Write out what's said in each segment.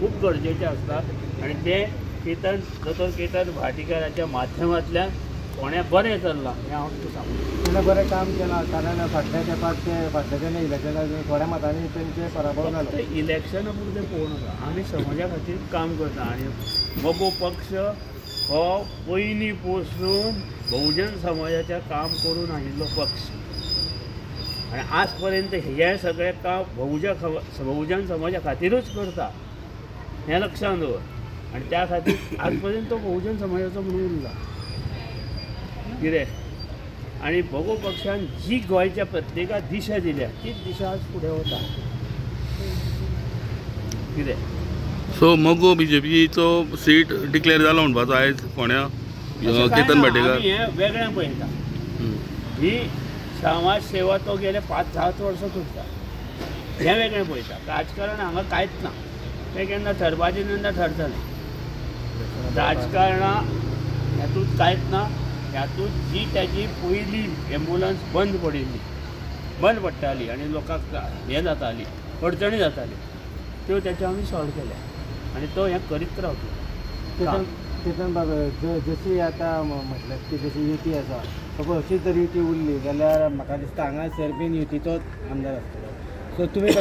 खूप गरजेचें आसता आनी तें केतन भाटीकाराच्या माध्यमांतल्यान फोंड्या बरें चल्लां हें हांव तुका सांगता। तिणें बरें काम केलां कारण फाटल्या तेंपार ते फाटल्या इलेक्शनाक थोड्या मतांनी तेंचे पराभव जालो। ते इलेक्शना पुरतें पळोवं नाका, आमी समाजा खातीर काम करता आनी मोगो पक्ष हो पयलीं पासून बहुजन समाजाचें काम करून आयिल्लो पक्ष आनी आज पर्यंत हे सगळें काम बहुजन समाजा खातीरूच करता हें लक्षांत दवर आनी त्या खातीर आज पर्यंत तो बहुजन समाजाचो म्हणून उरला कितें आनी भोगो पक्षान जी गोंयच्या प्रत्येकाक दिशा दिल्या तीच दिशा आज फुडें वता कितें। सो मोगो बीजेपीचो सीट डिक्लेअर जालो म्हणपाचो आयज फोंड्या केतन भाटेकार हें वेगळें पळयता। ही समाज सेवा तो गेले 5-7 वर्सां करता हें वेगळें पळयता। राजकारण हांगा कांयच ना, तें केन्ना ठरपाचें तेन्ना ठरतलें। राजकारणा हातूंत कांयच ना, हातूंत जी त्याची पयली एम्बुलन्स बंद पडटाली आनी लोकांक हें जाताली अडचणी जाताली त्यो तेच्या आमी सॉल्व केल्या आनी तो हें करीत रावतलो। केतन बाबा जशी आतां म्हटलें की जशी युती आसा अशीच जर युती उरली जाल्यार म्हाका दिसता हांगासर बीन युतीचोच आमदार आसतलो। सो तुमी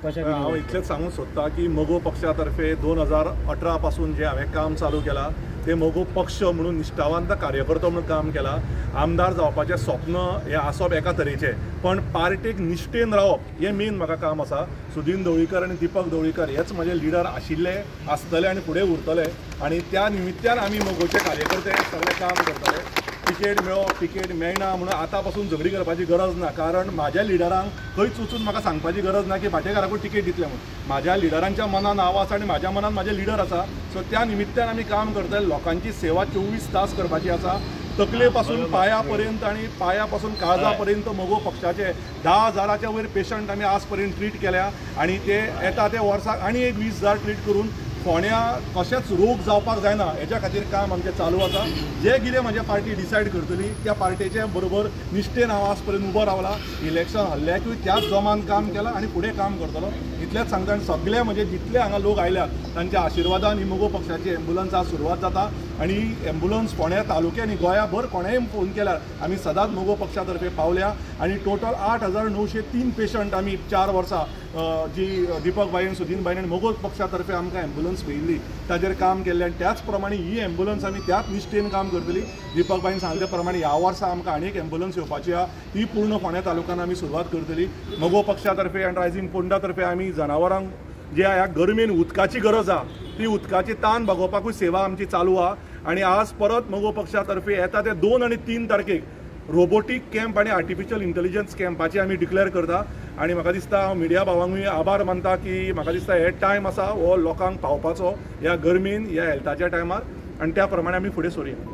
कशें हांव इतलेंच सांगूंक सोदतां की मोगो पक्षा तर्फे 2018 पासून जे हांवें काम चालू केलां ते मोगो पक्ष म्हणून निश्ठावंत कार्यकर्तो म्हणून काम केलां। आमदार जावपाचें स्वप्न हें आसप एका तरेचें, पण पार्टेक निश्ठेन रावप हें मेन म्हाका काम आसा। सुदीन ढवळीकर आनी दिपक ढवळीकर हेच म्हजे लिडर आशिल्ले, आसतले आनी फुडें उरतले आनी त्या निमित्यान आमी मोगोचे कार्यकर्ते सगळे काम करतले। टिकेट मेळप टिकेट मेळना म्हणून आतां पासून झगडी करपाची गरज ना, कारण म्हाज्या लिडरांक खंयच वचून म्हाका सांगपाची गरज ना की भाटेकाराकूच टिकेट दितले म्हणून। म्हाज्या लिडरांच्या मनान हांव आसा आनी म्हाज्या मनान म्हाजे लिडर आसा। सो त्या निमित्यान आमी काम करतले। लोकांची सेवा 24 तास करपाची आसा, तकले पासून पाया पर्यंत आनी पाया पासून काळजा पर्यंत मोगो पक्षाचे 10,000च्या वयर पेशंट आमी आज पर्यंत ट्रीट केल्या आनी ते येता ते वर्साक आनी एक 20,000 ट्रीट करून फोंड्या कशेंच रोग जावपाक जायना हेच्या खातीर काम आमचें चालू आसा। जे कितें म्हजी पार्टी डिसायड करतली त्या पार्टीचे बरोबर निश्ठेन हांव आज पर्यंत उबो रावला। इलेक्शन हल्ल्याकूय त्याच जोमान काम केलां आनी फुडें काम करतलो इतलेंच सांगता। आनी सगळे म्हणजे जितले हांगा लोक आयल्यात तांच्या आशिर्वादान ही मोगो पक्षाची एम्बुलन्स आज सुरवात जाता आनी एम्बुलन्स फोंड्या तालुक्यांनी गोंयाभर कोणेय फोन केल्यार आमी सदांच मोगो पक्षा तर्फे पावल्या आनी टोटल 8,903 पेशंट आमी 4 वर्सां जी दिपक बाईन सुदीन बाईन आनी मोगो पक्षा तर्फे आमकां एम्बुलन्स मेळिल्ली ताजेर काम केल्लें आनी त्याच प्रमाणे ही एम्बुलन्स आमी त्याच निश्ठेन काम करतली। दिपक बाईन सांगले प्रमाणे ह्या वर्सा आमकां आनी एक एम्बुलन्स येवपाची आहा, ती पूर्ण फोंड्या तालुक्यान आमी सुरवात करतली। मोगो पक्षा तर्फे आनी रायझींग पोंडा तर्फे आमी जनावरांक जे ह्या गरमेन उदकाची गरज आहा ती उदकाची तान भागोवपाकूय सेवा आमची चालू आहा आनी आज परत मोगो पक्षा तर्फे येता ते 2 आनी 3 तारखेक रोबोटीक कॅम्प आनी आर्टिफिशियल इंटेलिजन्स कॅम्पाची आमी डिक्लेअर करता आनी म्हाका दिसता हांव मिडिया भावांकूय आभार मानता की म्हाका दिसता हे टायम आसा हो लोकांक पावपाचो ह्या गरमेन ह्या हेल्थाच्या टायमार आनी त्या प्रमाणे आमी फुडें सरुया।